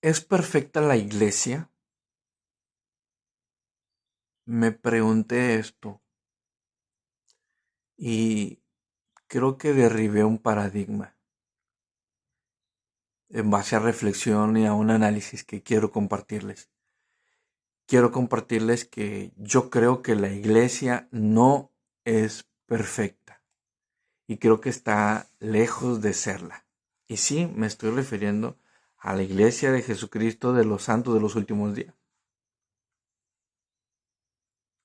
¿Es perfecta la iglesia? Me pregunté esto y creo que derribé un paradigma en base a reflexión y a un análisis que quiero compartirles. Quiero compartirles que yo creo que la iglesia no es perfecta y creo que está lejos de serla. Y sí, me estoy refiriendo a la iglesia de Jesucristo de los santos de los últimos días.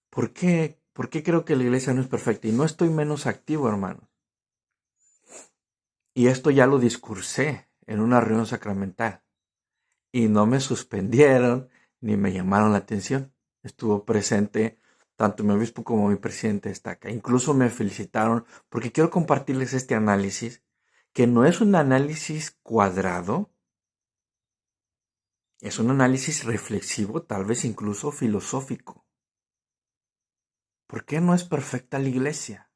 ¿Por qué? ¿Por qué creo que la iglesia no es perfecta? Y no estoy menos activo, hermano. Y esto ya lo discursé en una reunión sacramental. Y no me suspendieron ni me llamaron la atención. Estuvo presente tanto mi obispo como mi presidente está acá. Incluso me felicitaron porque quiero compartirles este análisis, que no es un análisis cuadrado, es un análisis reflexivo, tal vez incluso filosófico. ¿Por qué no es perfecta la iglesia?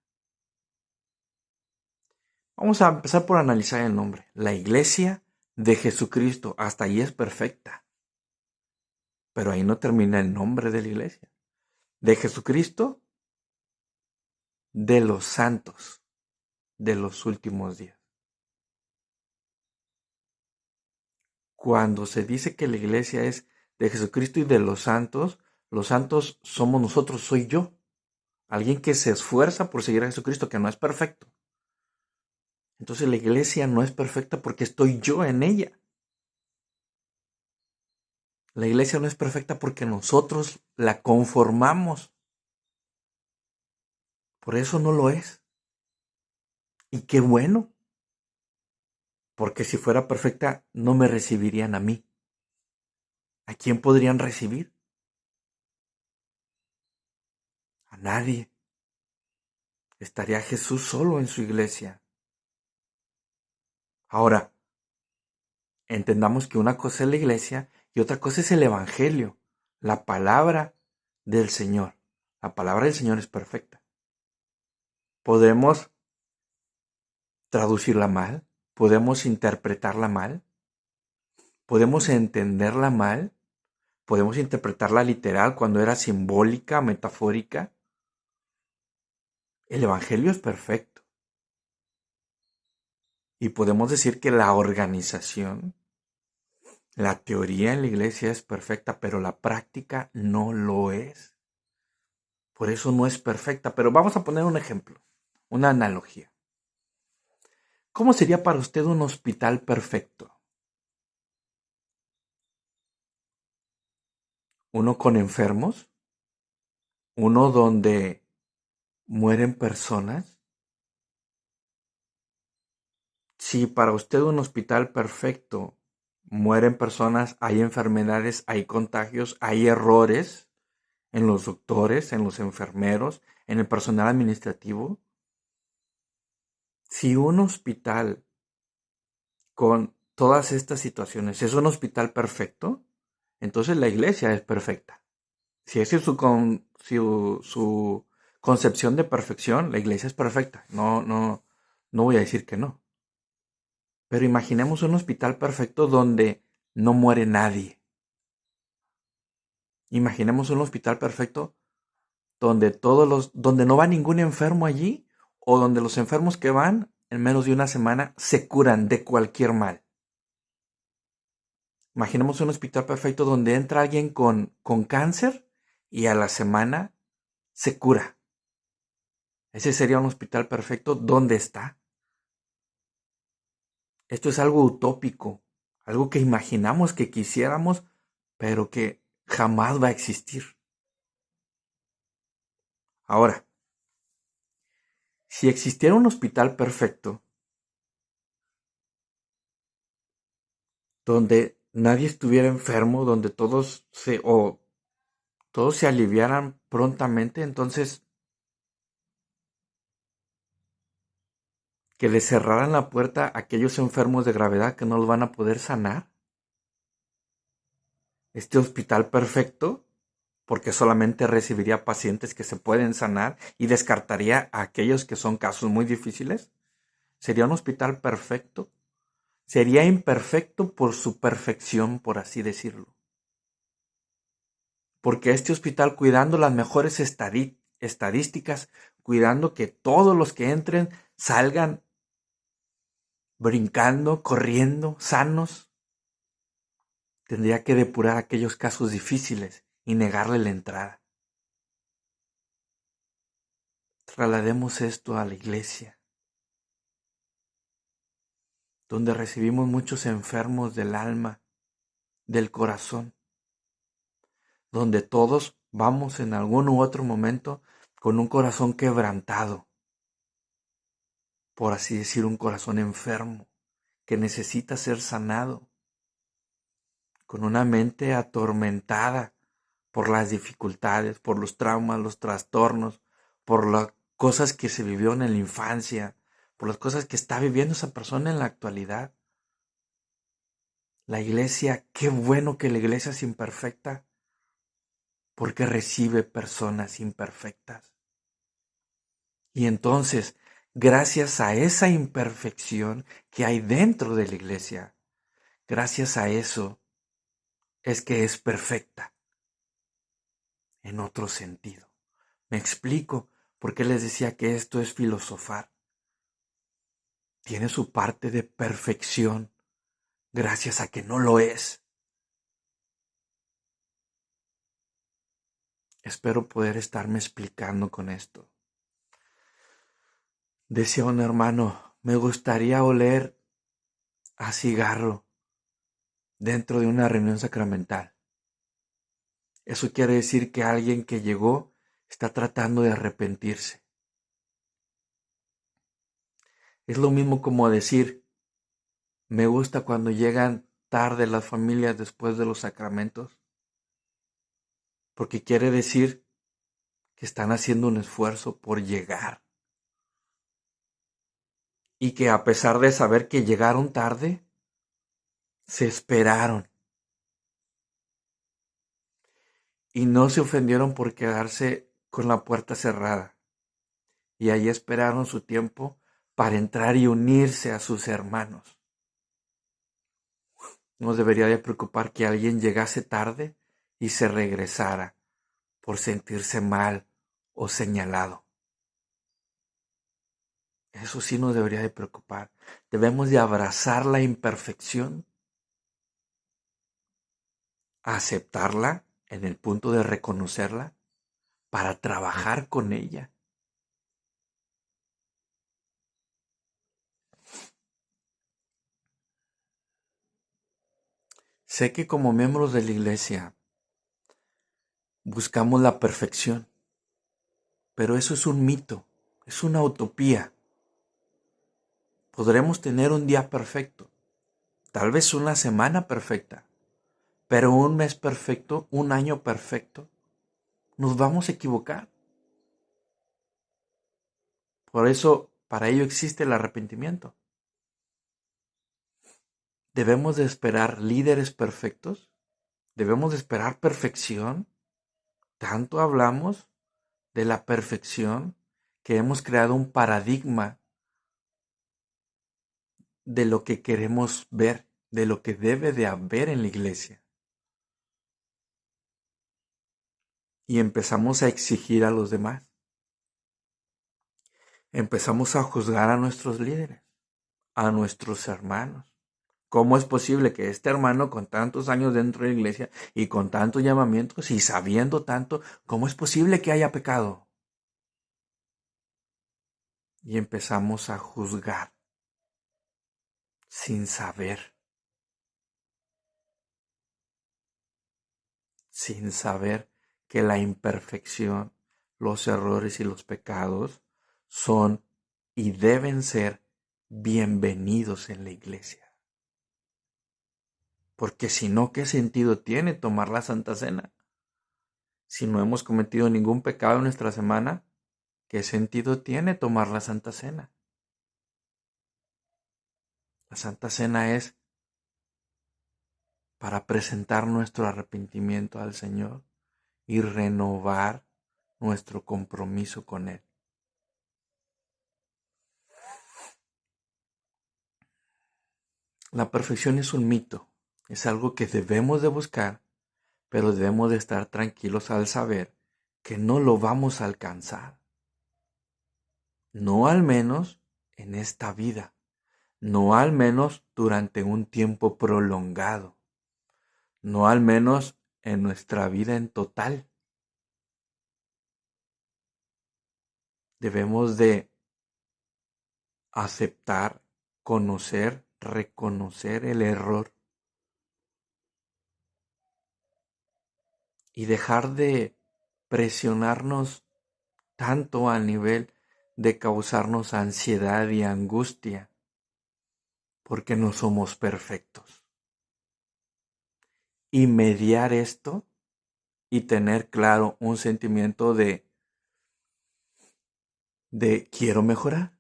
Vamos a empezar por analizar el nombre. La iglesia de Jesucristo, hasta ahí es perfecta. Pero ahí no termina el nombre de la iglesia. De Jesucristo, de los santos de los últimos días. Cuando se dice que la iglesia es de Jesucristo y de los santos somos nosotros, soy yo. Alguien que se esfuerza por seguir a Jesucristo, que no es perfecto. Entonces la iglesia no es perfecta porque estoy yo en ella. La iglesia no es perfecta porque nosotros la conformamos. Por eso no lo es. Y qué bueno. Porque si fuera perfecta, no me recibirían a mí. ¿A quién podrían recibir? A nadie. Estaría Jesús solo en su iglesia. Ahora, entendamos que una cosa es la iglesia y otra cosa es el evangelio, la palabra del Señor. La palabra del Señor es perfecta. Podemos traducirla mal, podemos interpretarla mal, podemos entenderla mal, podemos interpretarla literal cuando era simbólica, metafórica. El evangelio es perfecto. Y podemos decir que la organización, la teoría en la iglesia es perfecta, pero la práctica no lo es. Por eso no es perfecta. Pero vamos a poner un ejemplo, una analogía. ¿Cómo sería para usted un hospital perfecto? ¿Uno con enfermos? ¿Uno donde mueren personas? Si para usted un hospital perfecto mueren personas, hay enfermedades, hay contagios, hay errores en los doctores, en los enfermeros, en el personal administrativo. Si un hospital con todas estas situaciones es un hospital perfecto, entonces la iglesia es perfecta. Si esa es su concepción de perfección, la iglesia es perfecta. No voy a decir que no. Pero imaginemos un hospital perfecto donde no muere nadie. Imaginemos un hospital perfecto donde no va ningún enfermo allí, o donde los enfermos que van en menos de una semana se curan de cualquier mal. Imaginemos un hospital perfecto donde entra alguien con cáncer y a la semana se cura. Ese sería un hospital perfecto. ¿Dónde está? Esto es algo utópico, algo que imaginamos que quisiéramos, pero que jamás va a existir. Ahora, si existiera un hospital perfecto, donde nadie estuviera enfermo, donde todos se aliviaran prontamente, entonces que le cerraran la puerta a aquellos enfermos de gravedad que no los van a poder sanar. Este hospital perfecto, porque solamente recibiría pacientes que se pueden sanar y descartaría a aquellos que son casos muy difíciles. ¿Sería un hospital perfecto? sería imperfecto por su perfección, por así decirlo. Porque este hospital, cuidando las mejores estadísticas, cuidando que todos los que entren salgan brincando, corriendo, sanos, tendría que depurar aquellos casos difíciles y negarle la entrada. Traslademos esto a la iglesia, donde recibimos muchos enfermos del alma, del corazón, donde todos vamos en algún u otro momento con un corazón quebrantado, por así decir, un corazón enfermo que necesita ser sanado, con una mente atormentada por las dificultades, por los traumas, los trastornos, por las cosas que se vivió en la infancia, por las cosas que está viviendo esa persona en la actualidad. La iglesia, qué bueno que la iglesia es imperfecta, porque recibe personas imperfectas. Y entonces, gracias a esa imperfección que hay dentro de la iglesia, gracias a eso es que es perfecta en otro sentido. Me explico por qué les decía que esto es filosofar. Tiene su parte de perfección gracias a que no lo es. Espero poder estarme explicando con esto. Decía un hermano, me gustaría oler a cigarro dentro de una reunión sacramental. Eso quiere decir que alguien que llegó está tratando de arrepentirse. Es lo mismo como decir, me gusta cuando llegan tarde las familias después de los sacramentos, porque quiere decir que están haciendo un esfuerzo por llegar. Y que a pesar de saber que llegaron tarde, se esperaron. Y no se ofendieron por quedarse con la puerta cerrada. Y ahí esperaron su tiempo para entrar y unirse a sus hermanos. Nos debería de preocupar que alguien llegase tarde y se regresara por sentirse mal o señalado. Eso sí nos debería de preocupar. Debemos de abrazar la imperfección, aceptarla en el punto de reconocerla para trabajar con ella. Sé que como miembros de la iglesia buscamos la perfección, pero eso es un mito, es una utopía. Podremos tener un día perfecto, tal vez una semana perfecta, pero un mes perfecto, un año perfecto, nos vamos a equivocar. Por eso, para ello existe el arrepentimiento. ¿Debemos de esperar líderes perfectos? ¿Debemos de esperar perfección? Tanto hablamos de la perfección que hemos creado un paradigma de lo que queremos ver, de lo que debe de haber en la iglesia. Y empezamos a exigir a los demás. Empezamos a juzgar a nuestros líderes, a nuestros hermanos. ¿Cómo es posible que este hermano con tantos años dentro de la iglesia y con tantos llamamientos y sabiendo tanto, cómo es posible que haya pecado? Y empezamos a juzgar sin saber, que la imperfección, los errores y los pecados son y deben ser bienvenidos en la iglesia. Porque si no, ¿qué sentido tiene tomar la Santa Cena? Si no hemos cometido ningún pecado en nuestra semana, ¿qué sentido tiene tomar la Santa Cena? La Santa Cena es para presentar nuestro arrepentimiento al Señor y renovar nuestro compromiso con Él. La perfección es un mito, es algo que debemos de buscar, pero debemos de estar tranquilos al saber que no lo vamos a alcanzar. No al menos en esta vida, no al menos durante un tiempo prolongado, no al menos en nuestra vida en total. Debemos de aceptar, conocer, reconocer el error y dejar de presionarnos tanto a nivel de causarnos ansiedad y angustia, porque no somos perfectos. Y mediar esto y tener claro un sentimiento de quiero mejorar,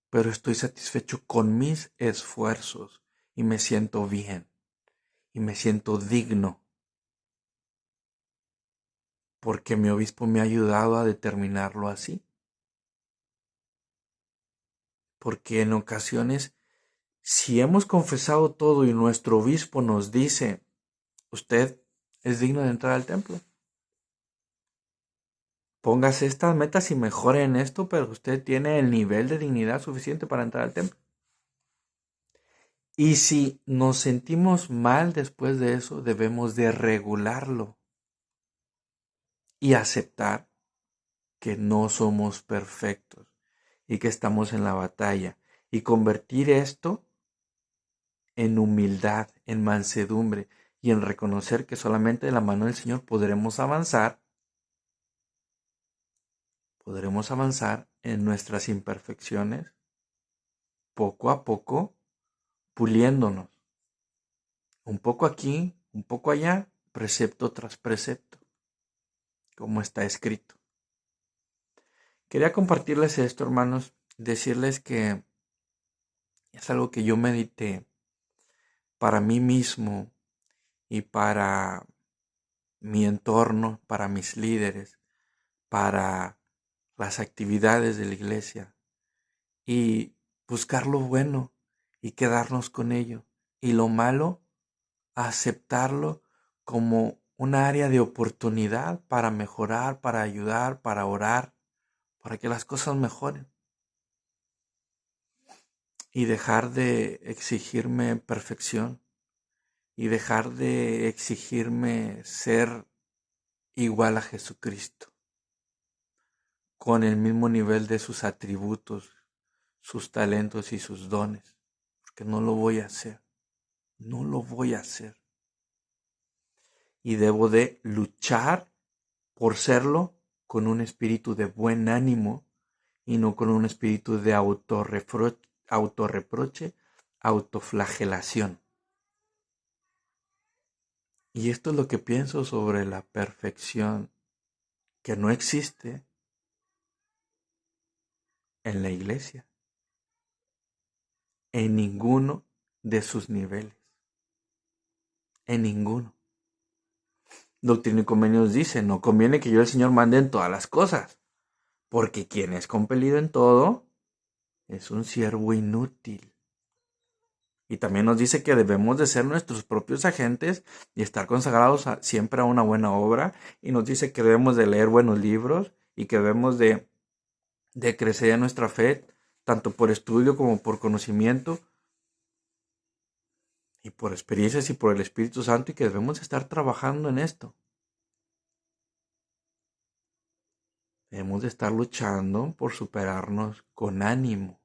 pero estoy satisfecho con mis esfuerzos y me siento bien y me siento digno porque mi obispo me ha ayudado a determinarlo así. Porque en ocasiones, si hemos confesado todo y nuestro obispo nos dice, usted es digno de entrar al templo, póngase estas metas y mejore en esto, pero usted tiene el nivel de dignidad suficiente para entrar al templo. Y si nos sentimos mal después de eso, debemos de regularlo y aceptar que no somos perfectos y que estamos en la batalla y convertir esto en humildad, en mansedumbre y en reconocer que solamente de la mano del Señor podremos avanzar en nuestras imperfecciones poco a poco, puliéndonos. Un poco aquí, un poco allá, precepto tras precepto, como está escrito. Quería compartirles esto, hermanos, decirles que es algo que yo medité para mí mismo y para mi entorno, para mis líderes, para las actividades de la iglesia y buscar lo bueno y quedarnos con ello. Y lo malo, aceptarlo como un área de oportunidad para mejorar, para ayudar, para orar, para que las cosas mejoren. Y dejar de exigirme perfección y dejar de exigirme ser igual a Jesucristo, con el mismo nivel de sus atributos, sus talentos y sus dones, porque no lo voy a hacer, no lo voy a hacer. Y debo de luchar por serlo con un espíritu de buen ánimo y no con un espíritu de autorreproche, autoflagelación. Y esto es lo que pienso sobre la perfección, que no existe en la iglesia, en ninguno de sus niveles, en ninguno. Doctrina y Convenios dice, no conviene que yo el Señor mande en todas las cosas, porque quien es compelido en todo es un siervo inútil. Y también nos dice que debemos de ser nuestros propios agentes y estar consagrados siempre a una buena obra. Y nos dice que debemos de leer buenos libros y que debemos de crecer en nuestra fe, tanto por estudio como por conocimiento y por experiencias y por el Espíritu Santo, y que debemos estar trabajando en esto. Debemos de estar luchando por superarnos con ánimo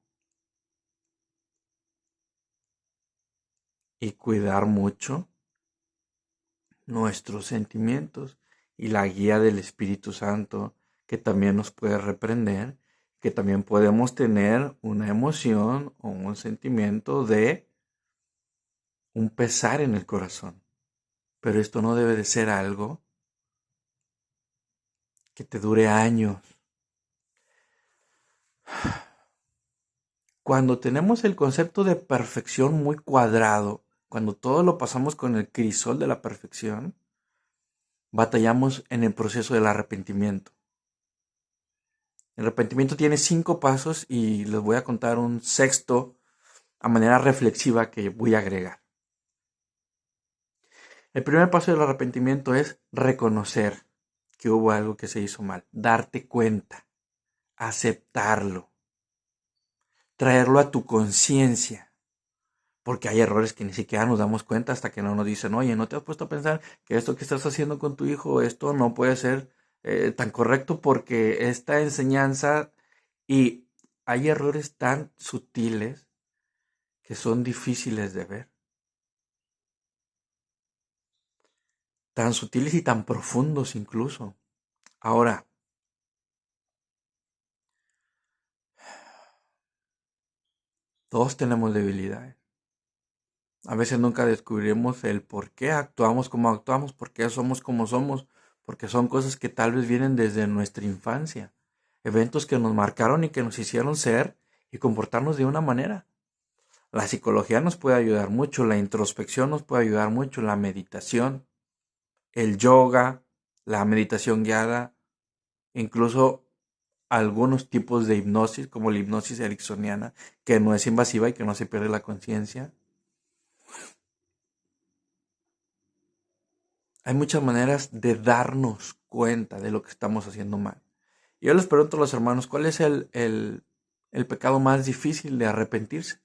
y cuidar mucho nuestros sentimientos y la guía del Espíritu Santo, que también nos puede reprender, que también podemos tener una emoción o un sentimiento de un pesar en el corazón. Pero esto no debe de ser algo que te dure años. Cuando tenemos el concepto de perfección muy cuadrado, cuando todo lo pasamos con el crisol de la perfección, batallamos en el proceso del arrepentimiento. El arrepentimiento tiene 5 pasos y les voy a contar un sexto a manera reflexiva que voy a agregar. El primer paso del arrepentimiento es reconocer que hubo algo que se hizo mal, darte cuenta, aceptarlo, traerlo a tu conciencia, porque hay errores que ni siquiera nos damos cuenta hasta que no nos dicen, oye, ¿no te has puesto a pensar que esto que estás haciendo con tu hijo, esto no puede ser tan correcto porque esta enseñanza, y hay errores tan sutiles que son difíciles de ver, tan sutiles y tan profundos incluso. Ahora, todos tenemos debilidades. A veces nunca descubriremos el por qué actuamos como actuamos, por qué somos como somos, porque son cosas que tal vez vienen desde nuestra infancia, eventos que nos marcaron y que nos hicieron ser y comportarnos de una manera. La psicología nos puede ayudar mucho, la introspección nos puede ayudar mucho, la meditación, el yoga, la meditación guiada, incluso algunos tipos de hipnosis, como la hipnosis ericksoniana, que no es invasiva y que no se pierde la conciencia. Hay muchas maneras de darnos cuenta de lo que estamos haciendo mal. Yo les pregunto a los hermanos, ¿cuál es el pecado más difícil de arrepentirse?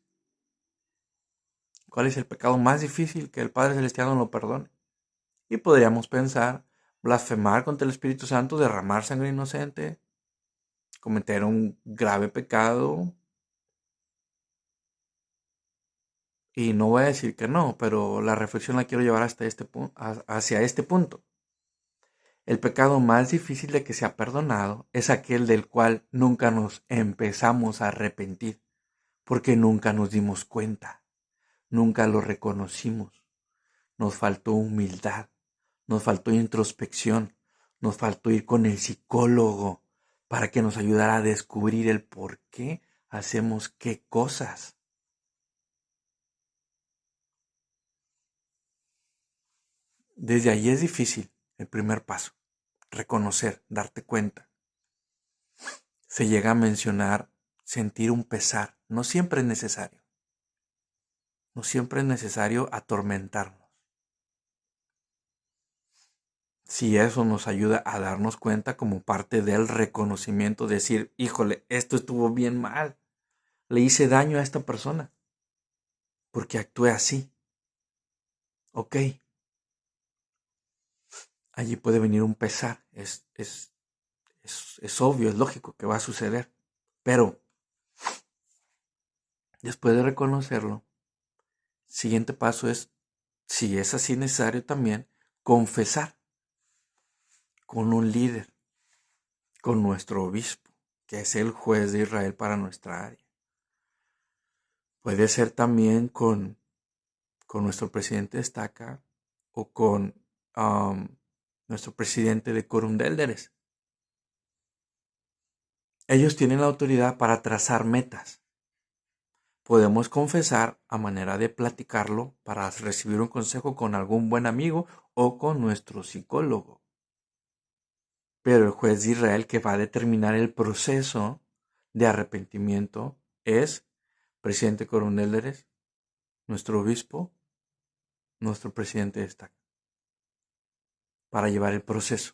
¿Cuál es el pecado más difícil que el Padre Celestial no lo perdone? Y podríamos pensar, blasfemar contra el Espíritu Santo, derramar sangre inocente, cometer un grave pecado. Y no voy a decir que no, pero la reflexión la quiero llevar hasta hacia este punto. El pecado más difícil de que sea perdonado es aquel del cual nunca nos empezamos a arrepentir, porque nunca nos dimos cuenta, nunca lo reconocimos. Nos faltó humildad, nos faltó introspección, nos faltó ir con el psicólogo para que nos ayudara a descubrir el por qué hacemos qué cosas. Desde ahí es difícil el primer paso, reconocer, darte cuenta. Se llega a mencionar sentir un pesar. No siempre es necesario. No siempre es necesario atormentarnos. Si eso nos ayuda a darnos cuenta como parte del reconocimiento, decir, híjole, esto estuvo bien mal. Le hice daño a esta persona porque actué así. Ok. Allí puede venir un pesar. Es obvio, es lógico que va a suceder. Pero después de reconocerlo, siguiente paso es, si es así necesario también, confesar con un líder, con nuestro obispo, que es el juez de Israel para nuestra área. Puede ser también con nuestro presidente de Estaca o con nuestro presidente de Quórum de Élderes. Ellos tienen la autoridad para trazar metas. Podemos confesar a manera de platicarlo para recibir un consejo con algún buen amigo o con nuestro psicólogo. Pero el juez de Israel que va a determinar el proceso de arrepentimiento es presidente Coronel Deres, nuestro obispo, nuestro presidente de Estaca, para llevar el proceso.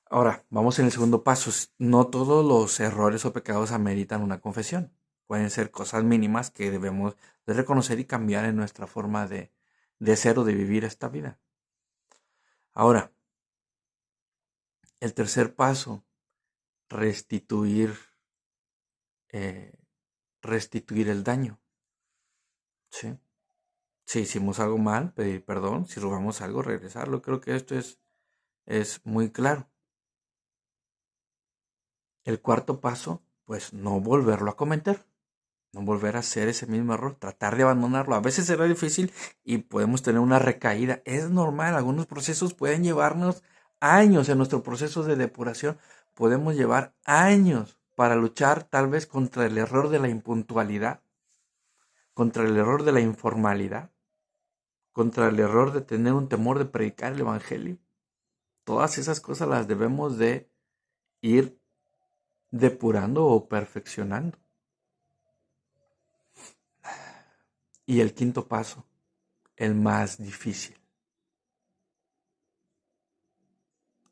Ahora, vamos en el segundo paso. No todos los errores o pecados ameritan una confesión. Pueden ser cosas mínimas que debemos de reconocer y cambiar en nuestra forma de ser o de vivir esta vida. Ahora, el tercer paso, restituir el daño. ¿Sí? Si hicimos algo mal, pedir perdón. Si robamos algo, regresarlo. Creo que esto es muy claro. El cuarto paso, pues no volverlo a cometer. No volver a hacer ese mismo error. Tratar de abandonarlo. A veces será difícil y podemos tener una recaída. Es normal. Algunos procesos pueden llevarnos años. En nuestro proceso de depuración podemos llevar años para luchar tal vez contra el error de la impuntualidad, contra el error de la informalidad, contra el error de tener un temor de predicar el evangelio. Todas esas cosas las debemos de ir depurando o perfeccionando. Y el quinto paso, el más difícil.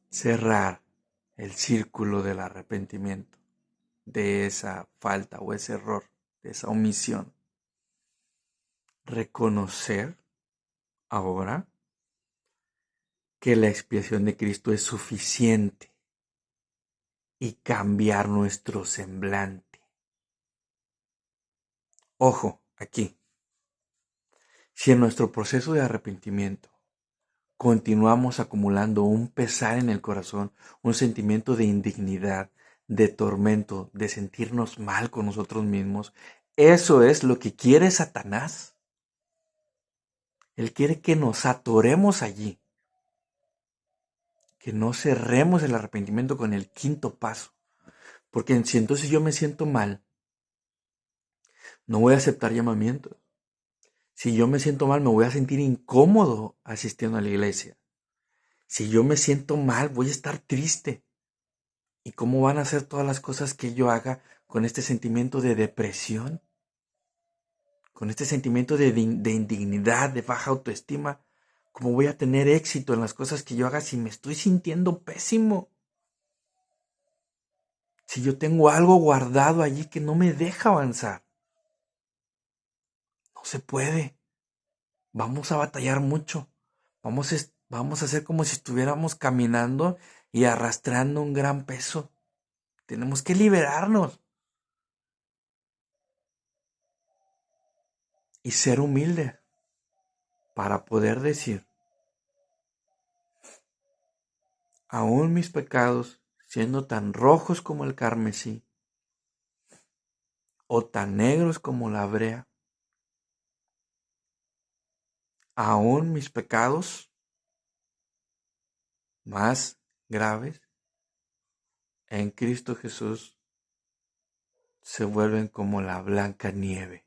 Cerrar el círculo del arrepentimiento, de esa falta o ese error, de esa omisión. Reconocer ahora que la expiación de Cristo es suficiente y cambiar nuestro semblante. Ojo, aquí. Si en nuestro proceso de arrepentimiento continuamos acumulando un pesar en el corazón, un sentimiento de indignidad, de tormento, de sentirnos mal con nosotros mismos, eso es lo que quiere Satanás. Él quiere que nos atoremos allí, que no cerremos el arrepentimiento con el quinto paso. Porque si entonces yo me siento mal, no voy a aceptar llamamientos. Si yo me siento mal, me voy a sentir incómodo asistiendo a la iglesia. Si yo me siento mal, voy a estar triste. ¿Y cómo van a ser todas las cosas que yo haga con este sentimiento de depresión? Con este sentimiento de indignidad, de baja autoestima. ¿Cómo voy a tener éxito en las cosas que yo haga si me estoy sintiendo pésimo? Si yo tengo algo guardado allí que no me deja avanzar. No se puede. Vamos a batallar mucho. Vamos a hacer como si estuviéramos caminando y arrastrando un gran peso. Tenemos que liberarnos y ser humildes para poder decir, aún mis pecados, siendo tan rojos como el carmesí o tan negros como la brea, aún mis pecados más graves en Cristo Jesús se vuelven como la blanca nieve.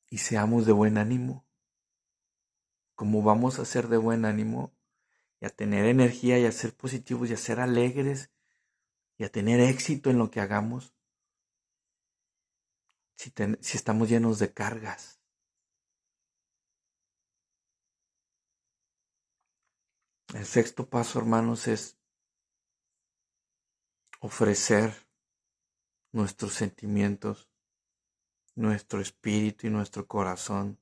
Y seamos de buen ánimo. Como vamos a ser de buen ánimo y a tener energía y a ser positivos y a ser alegres y a tener éxito en lo que hagamos si estamos llenos de cargas. El sexto paso, hermanos, es ofrecer nuestros sentimientos, nuestro espíritu y nuestro corazón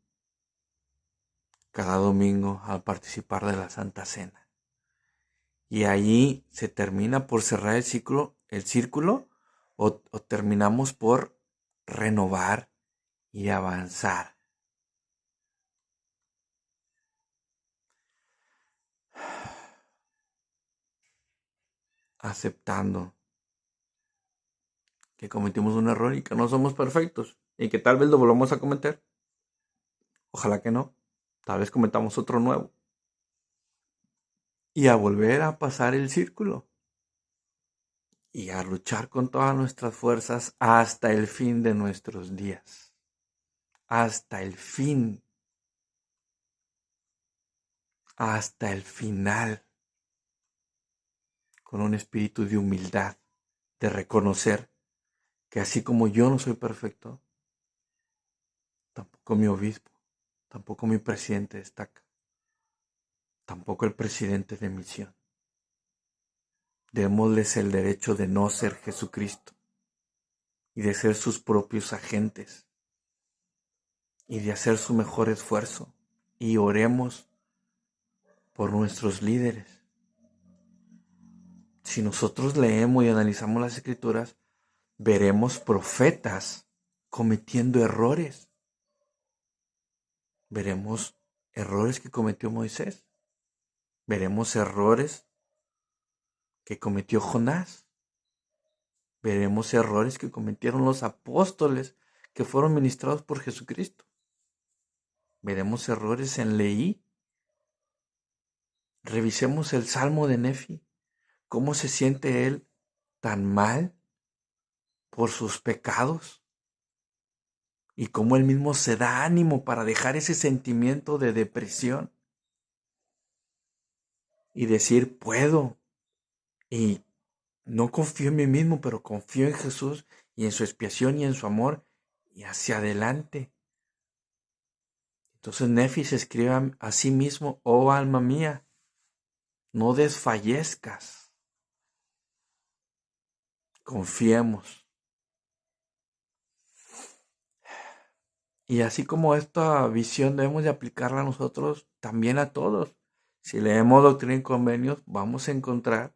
cada domingo al participar de la Santa Cena. Y allí se termina por cerrar el círculo o terminamos por renovar y avanzar. Aceptando que cometimos un error y que no somos perfectos y que tal vez lo volvamos a cometer. Ojalá que no. Tal vez cometamos otro nuevo. Y a volver a pasar el círculo. Y a luchar con todas nuestras fuerzas hasta el fin de nuestros días. Hasta el fin. Hasta el final. Con un espíritu de humildad. De reconocer que así como yo no soy perfecto, tampoco mi obispo, tampoco mi presidente destaca, tampoco el presidente de misión. Démosles el derecho de no ser Jesucristo y de ser sus propios agentes y de hacer su mejor esfuerzo. Y oremos por nuestros líderes. Si nosotros leemos y analizamos las Escrituras, veremos profetas cometiendo errores. Veremos errores que cometió Moisés. Veremos errores que cometió Jonás. Veremos errores que cometieron los apóstoles que fueron ministrados por Jesucristo. Veremos errores en Leí. Revisemos el Salmo de Nefi. ¿Cómo se siente él tan mal por sus pecados? Y cómo él mismo se da ánimo para dejar ese sentimiento de depresión y decir, puedo. Y No confío en mí mismo, pero confío en Jesús y en su expiación y en su amor y hacia adelante. Entonces Nefi se escribe a sí mismo: oh alma mía, no desfallezcas. Confiemos. Y así como esta visión debemos de aplicarla a nosotros, también a todos. Si leemos Doctrina y Convenios, vamos a encontrar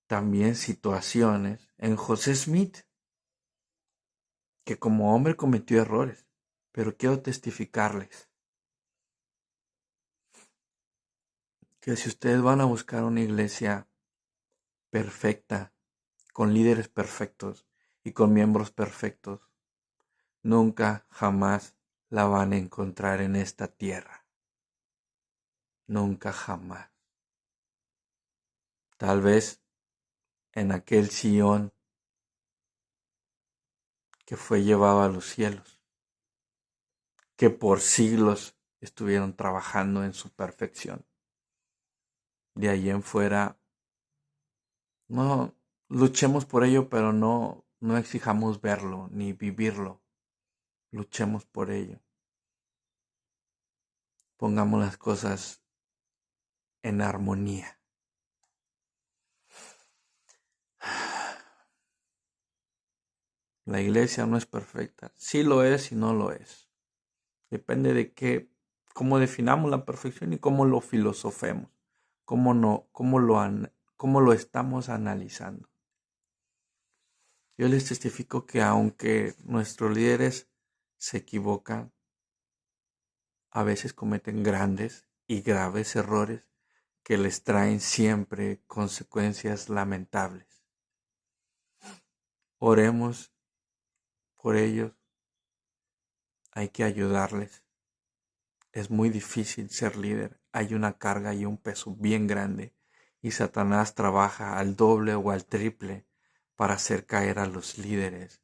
también situaciones en José Smith, que como hombre cometió errores, pero quiero testificarles que si ustedes van a buscar una iglesia perfecta, con líderes perfectos y con miembros perfectos, nunca jamás la van a encontrar en esta tierra. Nunca jamás. Tal vez en aquel Sion que fue llevado a los cielos, que por siglos estuvieron trabajando en su perfección. De ahí en fuera, no luchemos por ello, pero no exijamos verlo ni vivirlo. Luchemos por ello. Pongamos las cosas en armonía. La iglesia no es perfecta. Sí lo es y no lo es. Depende de cómo definamos la perfección y cómo lo filosofemos, cómo lo estamos analizando. Yo les testifico que aunque nuestros líderes se equivocan, a veces cometen grandes y graves errores que les traen siempre consecuencias lamentables. Oremos por ellos, hay que ayudarles. Es muy difícil ser líder, hay una carga y un peso bien grande y Satanás trabaja al doble o al triple para hacer caer a los líderes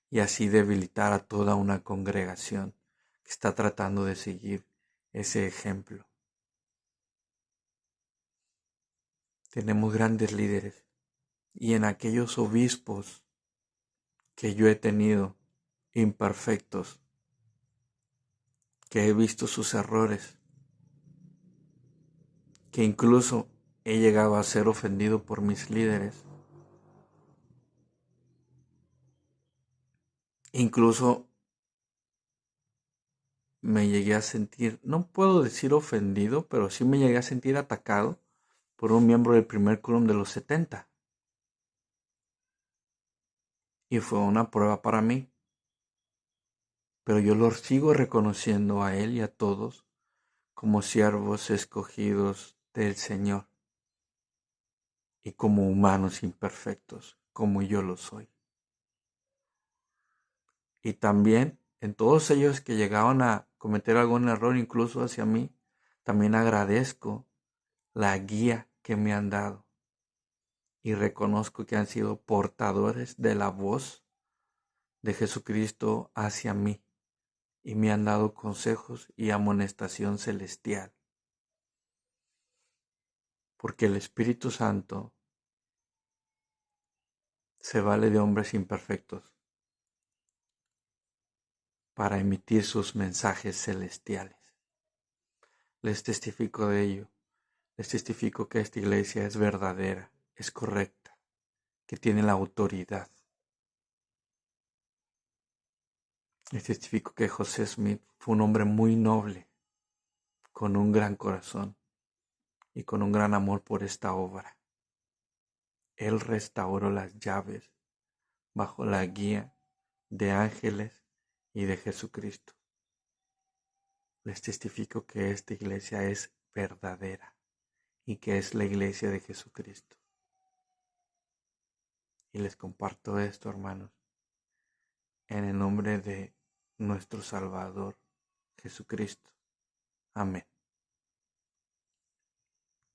y así debilitar a toda una congregación que está tratando de seguir ese ejemplo. Tenemos grandes líderes y en aquellos obispos que yo he tenido, imperfectos, que he visto sus errores, que incluso he llegado a ser ofendido por mis líderes. Incluso me llegué a sentir, no puedo decir ofendido, pero sí me llegué a sentir atacado por un miembro del primer quórum de los 70. Y fue una prueba para mí. Pero yo los sigo reconociendo a él y a todos como siervos escogidos del Señor y como humanos imperfectos, como yo lo soy. Y también en todos ellos que llegaban a cometer algún error, incluso hacia mí, también agradezco la guía que me han dado y reconozco que han sido portadores de la voz de Jesucristo hacia mí y me han dado consejos y amonestación celestial. Porque el Espíritu Santo se vale de hombres imperfectos para emitir sus mensajes celestiales. Les testifico de ello. Les testifico que esta iglesia es verdadera, es correcta, que tiene la autoridad. Les testifico que José Smith fue un hombre muy noble, con un gran corazón y con un gran amor por esta obra. Él restauró las llaves bajo la guía de ángeles y de Jesucristo. Les testifico que esta iglesia es verdadera y que es la iglesia de Jesucristo. Y les comparto esto, hermanos, en el nombre de nuestro Salvador Jesucristo. Amén.